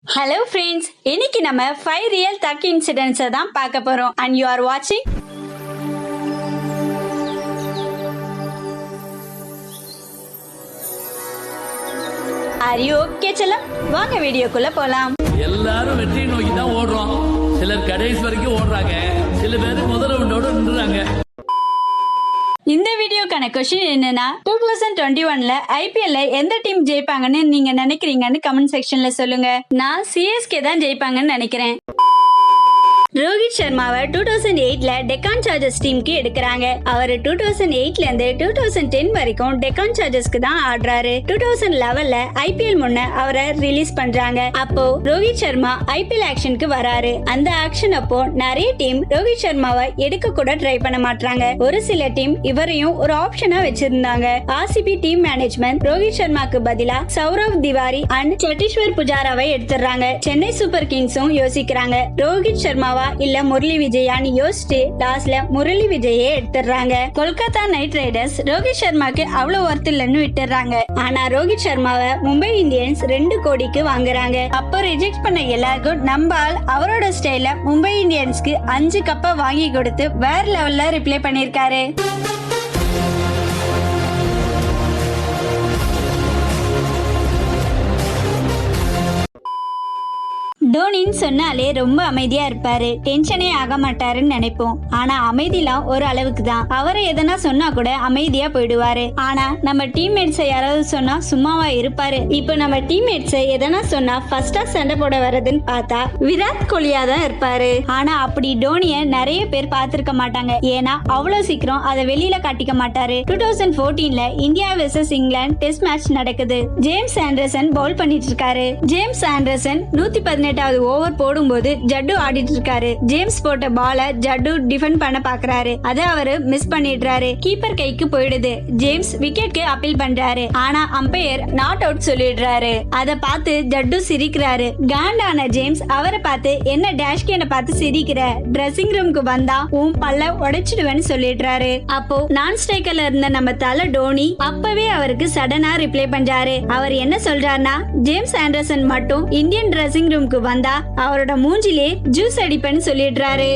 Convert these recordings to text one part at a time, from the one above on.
Hello friends, இன்னைக்கு நம்ம 5 real thug incidents தான் பார்க்க போறோம் and you are watching Are you okay செல்லம்? வாங்க வீடியோக்குள்ள போலாம். எல்லாரும் வெற்றி நோக்கி தான் ஓடுறோம். சிலர் கடைசி வரைக்கும் ஓடுறாங்க, சில பேர் முதல் ரவுண்டோட நின்றுறாங்க. இந்த வீடியோக்கான क्वेश्चन என்னன்னா 2021ல ஐபிஎல்ல எந்த டீம் ஜெயிப்பாங்கன்னு நீங்க நினைக்கிறீங்கன்னு கமெண்ட் செக்ஷன்ல சொல்லுங்க. நான் சிஎஸ்கே தான் ஜெயிப்பாங்கன்னு நினைக்கிறேன். ரோஹித் சர்மாவை 2008ல டெக்கான் சார்ஜர்ஸ் டீமுக்கு எடுக்கிறாங்க. அவர் 2008ல இருந்து 2010 வரைக்கும் டெக்கான் சார்ஜர்ஸ்க்கு தான் ஆடுறாரு. 2011ல ஐபிஎல் முன்ன அவரை ரிலீஸ் பண்றாங்க. அப்போ ரோஹித் சர்மா ஐபிஎல் ஆக்ஷனுக்கு வராரு. அந்த ஆக்ஷன் அப்போ நிறைய டீம் ரோஹித் சர்மாவை எடுக்க கூட ட்ரை பண்ண மாட்டாங்க. ஒரு சில டீம் இவரையும் ஒரு ஆப்ஷனா வச்சிருந்தாங்க. ஆர்சிபி டீம் மேனேஜ்மெண்ட் ரோஹித் சர்மாக்கு பதிலா சௌரவ் திவாரி அண்ட் சட்டீஸ்வர் புஜாராவை எடுத்துறாங்க. சென்னை சூப்பர் கிங்ஸும் யோசிக்கிறாங்க ரோஹித் சர்மாவா இல்ல முரளி விஜயான்னு யோசிச்சு லாஸ்ட்ல முரளி விஜயே எடுத்துறாங்க. கொல்கத்தா நைட் ரைடர்ஸ் ரோஹித் சர்மாக்கு அவ்வளவு ஒர்த் இல்லன்னு விட்டுறாங்க. ஆனா ரோஹித் சர்மாவை மும்பை இந்தியன்ஸ் 2 கோடிக்கு வாங்குறாங்க. அப்போ ரிஜெக்ட் பண்ண எல்லாருக்கும் நம்பால் அவரோட ஸ்டைல மும்பை இந்தியன்ஸ்க்கு 5 கப்பை வாங்கி கொடுத்து வேற லெவல்ல ரிப்ளை பண்ணிருக்காரு. டோனின்னு சொன்னாலே ரொம்ப அமைதியா இருப்பாரு, டென்ஷனே ஆக மாட்டாருன்னு நினைப்போம். ஆனா அமைதிலாம் ஒரு அளவுக்கு தான். அவரை எதனா சொன்னா கூட அமைதியா போயிடுவாரு. ஆனா நம்ம டீம்மேட்ஸை யாராவது சொன்னா சும்மாவா இருப்பாரு. இப்போ நம்ம டீம்மேட்ஸை எதனா சொன்னா ஃபர்ஸ்டா சண்டை போட வர்றதுன்னு பார்த்தா விராட் கோலியா தான் இருப்பாரு. ஆனா அப்படி டோனிய நிறைய பேர் பார்த்திருக்க மாட்டாங்க. ஏன்னா அவ்வளவு சீக்கிரம் அதை வெளியில காட்டிக்க மாட்டாரு. 2014ல India versus England test match நடக்குது. ஜேம்ஸ் ஆண்டர்சன் பவுல் பண்ணிட்டு இருக்காரு. ஜேம்ஸ் ஆண்டர்சன் 118 ஓவர் போடும்போது ஜட்டு ஆடிட்டு இருக்காரு. ஜேம்ஸ் போட்ட பால ஜட்டு டிஃபெண்ட் பண்ண பாக்குறாரு. அத அவரு மிஸ் பண்ணிடுறாரு. கீப்பர் கைக்கு போயிடுது. ஜேம்ஸ் விக்கெட்க்கு அப்பீல் பண்றாரு. ஆனா அம்பையர் நாட் அவுட் சொல்லிடுறாரு. அத பார்த்து ஜட்டு சிரிக்கிறாரு. காண்டான ஜேம்ஸ் அவரை பார்த்து என்ன டேஷ்கேன பார்த்து சிரிக்கிற, டிரெஸ்ஸிங் ரூமுக்கு வந்தா உன் பல்ல உடைச்சிடுவேன்னு சொல்லிடுறாரு. அப்போ நான் ஸ்ட்ரைக்கர்ல இருந்த நம்ம தல டோனி அப்பவே அவருக்கு சடனா ரிப்ளை பண்றாரு. அவர் என்ன சொல்றாருன்னா ஜேம்ஸ் ஆண்டர்சன் மட்டும் இந்தியன் டிரெஸ்ஸிங் ரூமுக்கு வந்தா அவரோட மூஞ்சிலே ஜூஸ் அடிப்பேன்னு சொல்லிடுறாரு.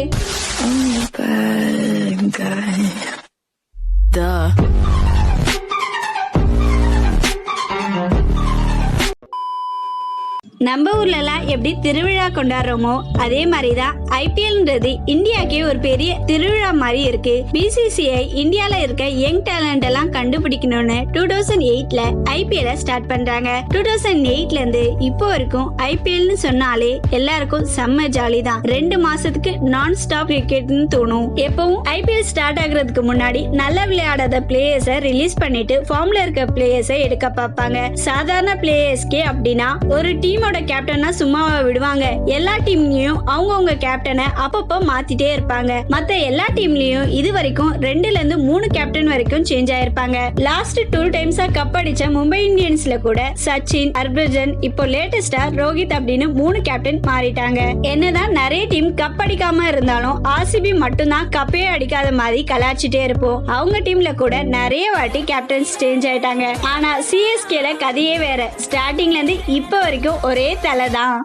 நம்ம ஊர்ல எல்லாம் எப்படி திருவிழா கொண்டாடுறோமோ அதே மாதிரிதான் ஐபிஎல்ன்றது இந்தியாக்கே ஒரு பெரிய திருவிழா மாதிரி இருக்கு. பிசிசிஐ இந்தியால இருக்க யங் டேலண்ட் எல்லாம் கண்டுபிடிக்கணும்னு 2008ல ஐபிஎல் ஸ்டார்ட் பண்றாங்க. 2008ல இருந்து இப்போ வரைக்கும் ஐபிஎல்னு சொன்னாலே எல்லாருக்கும் செம்ம ஜாலி தான். 2 மாசத்துக்கு நான் ஸ்டாப் கிரிக்கெட்னு தோணும். எப்பவும் ஐபிஎல் ஸ்டார்ட் ஆகுறதுக்கு முன்னாடி நல்லா விளையாடாத பிளேயர்ஸை ரிலீஸ் பண்ணிட்டு ஃபார்ம்ல இருக்க பிளேயர்ஸை எடுக்க பார்ப்பாங்க. சாதாரண பிளேயர்ஸ்க்கே அப்படின்னா ஒரு டீமோட கேப்டனா சும்மாவா விடுவாங்க. எல்லா டீம்லயும் அவங்கவுங்க கேப்டனை அப்பப்போ மாத்திட்டே இருப்பாங்க. மத்த எல்லா டீம்லயும் இது வரைக்கும் 2ல இருந்து 3 கேப்டன் வரைக்கும் சேஞ்ச் ஆயிருப்பாங்க. லாஸ்ட் 2 டைம்ஸா கப் அடிச்ச மும்பை இந்தியன்ஸ்ல கூட சச்சின், ஹர்பஜன், இப்போ லேட்டஸ்டா ரோஹித் அப்படின்னு 3 கேப்டன் மாறிட்டாங்க. என்னதான் நிறைய டீம் கப் அடிக்காம இருந்தாலும் ஆர்சிபி மட்டும்தான் கப்பே அடிக்காத மாதிரி கலாச்சிட்டே இருப்போம். அவங்க டீம்ல கூட நிறைய வாட்டி கேப்டன்ஸ் சேஞ்ச் ஆயிட்டாங்க. ஆனா சிஎஸ்கேல கதையே வேற. ஸ்டார்டிங்ல இருந்து இப்ப வரைக்கும் ஒரே தலைதான்.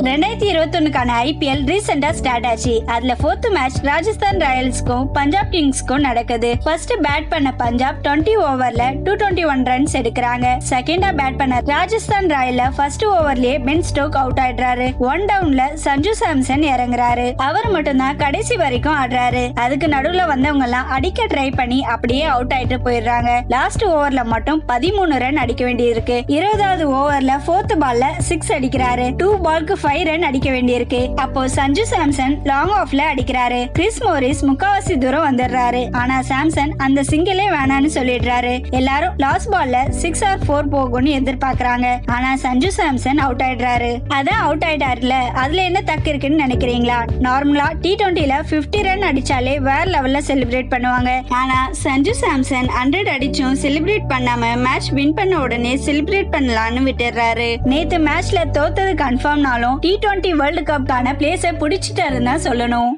2021க்கான ஐபிஎல் ரீசெண்டா ஸ்டார்ட் ஆச்சு. அதுல 4th மேட்ச் ராஜஸ்தான் ராயல்ஸ்க்கும் பஞ்சாப் கிங்ஸ்க்கும் நடக்குது. ஃபர்ஸ்ட் பேட் பண்ண பஞ்சாப் 20 ஓவர்ல 221 ரன்ஸ் எடுக்கிறாங்க. செகண்டா பேட் பண்ண ராஜஸ்தான் ராயல்ல ஃபர்ஸ்ட் ஓவர்லயே பென் ஸ்டோக் அவுட் ஆயிடுறாரு. 1 டவுன்ல சஞ்சு சாம்சன் இறங்குறாரு. அவர் மட்டும் தான் கடைசி வரைக்கும் ஆடுறாரு. அதுக்கு நடுவுல வந்தவங்க எல்லாம் அடிக்க ட்ரை பண்ணி அப்படியே அவுட் ஆயிட்டு போயிடுறாங்க. லாஸ்ட் ஓவர்ல மட்டும் 13 ரன் அடிக்க வேண்டியிருக்கு. 20வது ஓவர்ல 4th பால்ல 6 அடிக்கிறாரு. 2 பால்க்கு 5 ரன் அடிக்க வேண்டியிருக்கு. அப்போ சஞ்சு சாம்சன் லாங் ஆஃப்ல அடிக்கிறாரு. கிறிஸ் மோரிஸ் முக்காவாசி தூரம் வந்துடுறாரு. ஆனா சாம்சன் அந்த சிங்கிளே வேணான்னு சொல்லிடுறாரு. எல்லாரும் லாஸ்ட் பால்ல 6 or 4 போகும்னு எதிர்பார்க்கறாங்க. ஆனா சஞ்சு சாம்சன் அவுட் ஆயிடுறாரு. அதான் அவுட் ஆயிட்டாருல, அதுல என்ன தக்கு இருக்குன்னு நினைக்கிறீங்களா? நார்மலா T20ல 50 ரன் அடிச்சாலே வேற லெவல்ல செலிப்ரேட் பண்ணுவாங்க. ஆனா சஞ்சு சாம்சன் 100 அடிச்சும் செலிப்ரேட் பண்ணாம மேட்ச் வின் பண்ண உடனே செலிப்ரேட் பண்ணலாம்னு விட்டுறாரு. நேத்து மேட்ச்ல தோத்தது கன்ஃபார்ம்னாலும் T20 வேர்ல்ட் கப்கான பிளேஸை பிடிச்சிட்டாருன்னு தான் சொல்லணும்.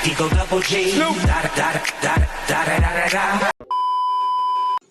Eagle Double G. Da da da da da da da da da.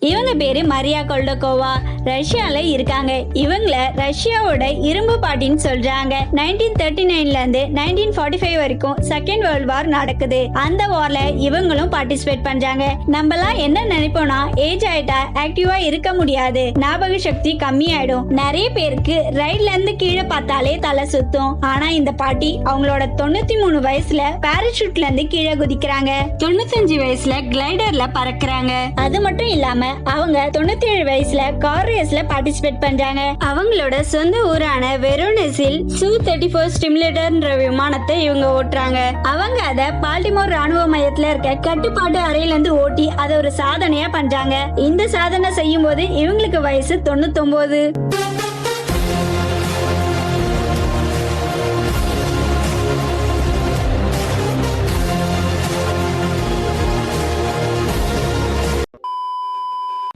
இவங்க பேரு மரியா கொல்டோகோவா, ரஷ்யால இருக்காங்க. இவங்கள ரஷ்யாவோட இரும்பு பாட்டின்னு சொல்றாங்க. 1939ல இருந்து 1945 வரைக்கும் செகண்ட் வேர்ல்ட் வார் நடக்குது. அந்த வார்ல இவங்களும் பார்ட்டிசிபேட் பண்றாங்க. நம்மலாம் என்ன நினைப்போம்னா ஏஜ் ஆயிட்டா ஆக்டிவா இருக்க முடியாது, ஞாபக சக்தி கம்மியாயிடும். நிறைய பேருக்கு ரைட்ல இருந்து கீழே பார்த்தாலே தலை சுத்தும். ஆனா இந்த பாட்டி அவங்களோட 93 வயசுல பாராசூட்ல இருந்து கீழே குதிக்கிறாங்க. 95 வயசுல கிளைடர்ல பறக்குறாங்க. அது மட்டும் இல்லாம அவங்க 97 வயசுல கார் ரேஸ்ல பார்ட்டிசிபேட் பண்றாங்க. அவங்களோட சொந்த ஊரான வெரோனஸில் Su-34 ஸ்டிமுலேட்டர்ன்ற விமானத்தை இவங்க ஓட்டுறாங்க. அவங்க அத பால்டிமோர் ராணுவ மையத்துல இருக்க கட்டுப்பாட்டு அறையில இருந்து ஓட்டி அதை ஒரு சாதனையா பண்றாங்க. இந்த சாதனை செய்யும் போது இவங்களுக்கு வயசு 99.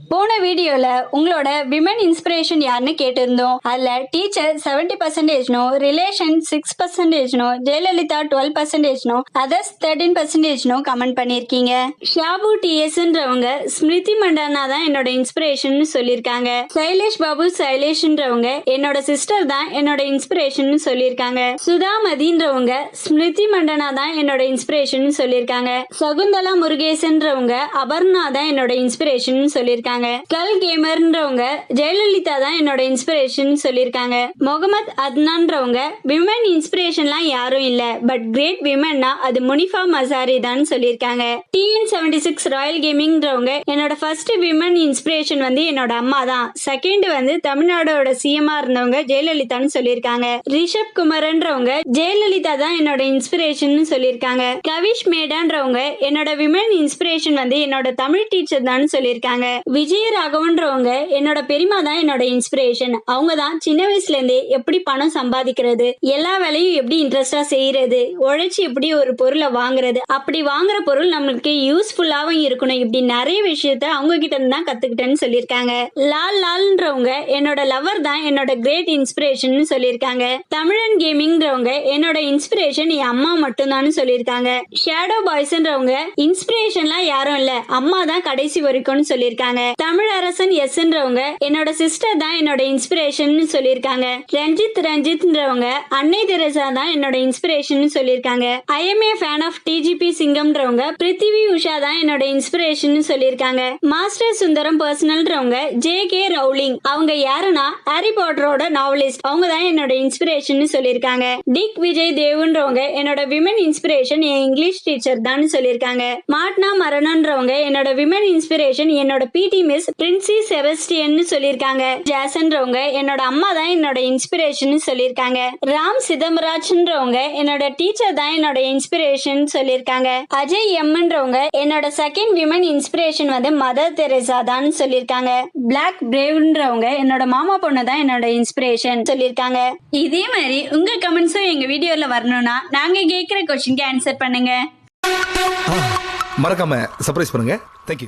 போன வீடியோல உங்களோட விமன் இன்ஸ்பிரேஷன் யாருன்னு கேட்டிருந்தோம். அதுல teacher 70%, relation 6%, Jayalalithaa 12%, others 13% comment பண்ணிருக்கீங்க. ஷாபு டிஎஸ்ன்றவங்க ஸ்மிருதி மண்டானா தான் என்னோட இன்ஸ்பிரேஷன் சொல்லிருக்காங்க. சைலேஷ் பாபு சைலேஷ்ன்றவங்க என்னோட சிஸ்டர் தான் என்னோட இன்ஸ்பிரேஷன் சொல்லிருக்காங்க. சுதாமதின்றவங்க ஸ்மிருதி மண்டனா தான் என்னோட இன்ஸ்பிரேஷன் சொல்லிருக்காங்க. சகுந்தலா முருகேசன்றவங்க அபர்ணா தான் என்னோட இன்ஸ்பிரேஷன் சொல்லிருக்காங்க. கல் கேமர்ன்றவங்க ஜெயலலிதா தான் என்னோட இன்ஸ்பிரேஷன் சொல்லிருக்காங்க. முகமது அத்னான்றவங்க விமன் இன்ஸ்பிரேஷன்லாம் யாரும் இல்ல, பட் கிரேட் விமன்னா அது முனிஃபா மசாரி தான் சொல்லிருக்காங்க. TN76 ராயல் கேமிங்ன்றவங்க என்னோட ஃபர்ஸ்ட் விமன் இன்ஸ்பிரேஷன் வந்து என்னோட அம்மா தான். செகண்ட் வந்து தமிழ்நாடோட சிஎம்ஆ இருந்தவங்க ஜெயலலிதான்னு சொல்லிருக்காங்க. ரிஷப் குமரன்றவங்க ஜெயலலிதா தான் என்னோட இன்ஸ்பிரேஷன் சொல்லிருக்காங்க. கவிஷ் மேடான்றவங்க என்னோட விமன் இன்ஸ்பிரேஷன் வந்து என்னோட தமிழ் டீச்சர் தான் சொல்லிருக்காங்க. விஜய ராகவன்றவங்க என்னோட பெரியமா தான் என்னோட இன்ஸ்பிரேஷன். அவங்க தான் சின்ன வயசுல இருந்தே எப்படி பணம் சம்பாதிக்கிறது, எல்லா வேலையும் எப்படி இன்ட்ரெஸ்டா செய்யறது, உழைச்சி எப்படி ஒரு பொருளை வாங்குறது, அப்படி வாங்குற பொருள் நம்மளுக்கு யூஸ்ஃபுல்லாவும் இருக்கணும், இப்படி நிறைய விஷயத்த அவங்க கிட்ட இருந்து தான் கத்துக்கிட்டேன்னு சொல்லியிருக்காங்க. லால்ன்றவங்க என்னோட லவர் தான் என்னோட கிரேட் இன்ஸ்பிரேஷன் சொல்லியிருக்காங்க. தமிழன் கேமிங்ன்றவங்க என்னோட இன்ஸ்பிரேஷன் என் அம்மா மட்டும்தான் சொல்லியிருக்காங்க. ஷேடோ பாய்ஸ்ன்றவங்க இன்ஸ்பிரேஷன்லாம் யாரும் இல்ல, அம்மா தான் கடைசி வரைக்கும்னு சொல்லியிருக்காங்க. தமிழரசன் எஸ்ன்றவங்க என்னோட சிஸ்டர் தான் என்னோட இன்ஸ்பிரேஷன் சொல்லியிருக்காங்க. ரஞ்சித்ன்றவங்க அன்னை தெரசா தான் என்னோட இன்ஸ்பிரேஷன் சொல்லியிருக்காங்க. I am a fan of DGP சிங்கம்ன்றவங்க பிருத்திவி உஷா தான் என்னோட இன்ஸ்பிரேஷன் சொல்லியிருக்காங்க. மாஸ்டர் சுந்தரம் பர்சனல்ன்றவங்க JK ரவுலிங், அவங்க யாருன்னா ஹாரி பாட்டரோட நாவலிஸ்ட், அவங்க தான் என்னோட இன்ஸ்பிரேஷன் சொல்லியிருக்காங்க. டிக் விஜய் தேவ்ன்றவங்க என்னோட விமன் இன்ஸ்பிரேஷன் என் இங்கிலீஷ் டீச்சர் தான் சொல்லியிருக்காங்க. மாட்னா மரணன்றவங்க என்னோட விமன் இன்ஸ்பிரேஷன் என்னோட பிடி மிஸ் பிரின்சி செபஸ்டியன் சொல்லியிருக்காங்க. ஜாசன்றவங்க என்னோட அம்மா தான் என்னோட இன்ஸ்பிரேஷன் சொல்லியிருக்காங்க. ராம் சிதம்பராஜ்ன்றவங்க என்னோட டீச்சர் தான் என்னோட இன்ஸ்பிரேஷன் சொல்லியிருக்காங்க. அஜய் எம்ன்றவங்க என்னோட செகண்ட் விமன் இன்ஸ்பிரேஷன் வந்து மதர் தெரேசா தான் சொல்லியிருக்காங்க. பிளாக் பிரேவ்ன்றவங்க என்னோட மாமா பொண்ணு தான் என்னோட இன்ஸ்பிரேஷன் சொல்லியிருக்காங்க. இதே மாதிரி உங்க கமெண்ட்ஸும் எங்க வீடியோல வரணும்னா நாங்க கேட்கிற கொஸ்டினுக்கு ஆன்சர் பண்ணுங்க. மறக்காம சர்ப்ரைஸ் பண்ணுங்க. தேங்க்யூ.